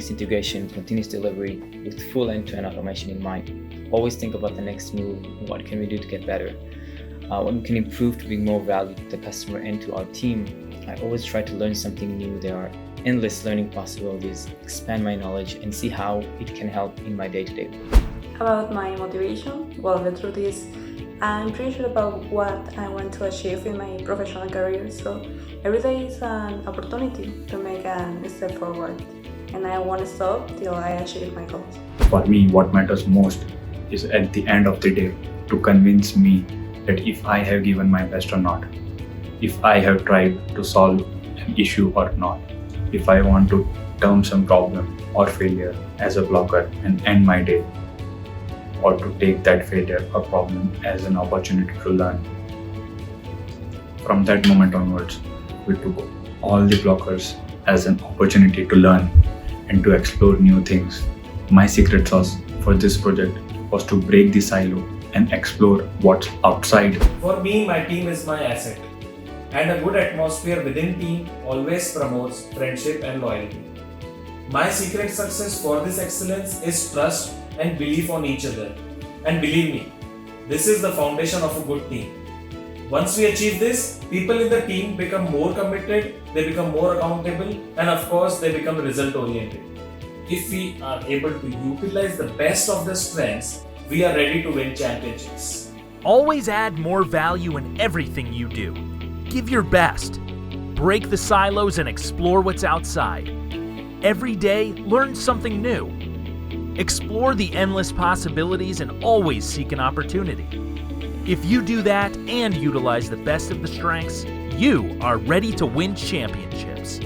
continuous integration, continuous delivery with full end-to-end automation in mind. Always think about the next move. What can we do to get better? What we can improve to bring more value to the customer and to our team. I always try to learn something new. There are endless learning possibilities, expand my knowledge, and see how it can help in my day-to-day work. About my motivation? Well, the truth is, I'm pretty sure about what I want to achieve in my professional career, so every day is an opportunity to make a step forward, and I won't stop till I achieve my goals. For me, what matters most is at the end of the day to convince me that if I have given my best or not, if I have tried to solve an issue or not, if I want to term some problem or failure as a blocker and end my day, or to take that failure or problem as an opportunity to learn. From that moment onwards, we took all the blockers as an opportunity to learn and to explore new things. My secret sauce for this project was to break the silo and explore what's outside. For me, my team is my asset, and a good atmosphere within team always promotes friendship and loyalty. My secret success for this excellence is trust and belief on each other. And believe me, this is the foundation of a good team. Once we achieve this, people in the team become more committed, they become more accountable, and of course, they become result oriented. If we are able to utilize the best of their strengths, we are ready to win championships. Always add more value in everything you do. Give your best. Break the silos and explore what's outside. Every day, learn something new. Explore the endless possibilities and always seek an opportunity. If you do that and utilize the best of the strengths, you are ready to win championships.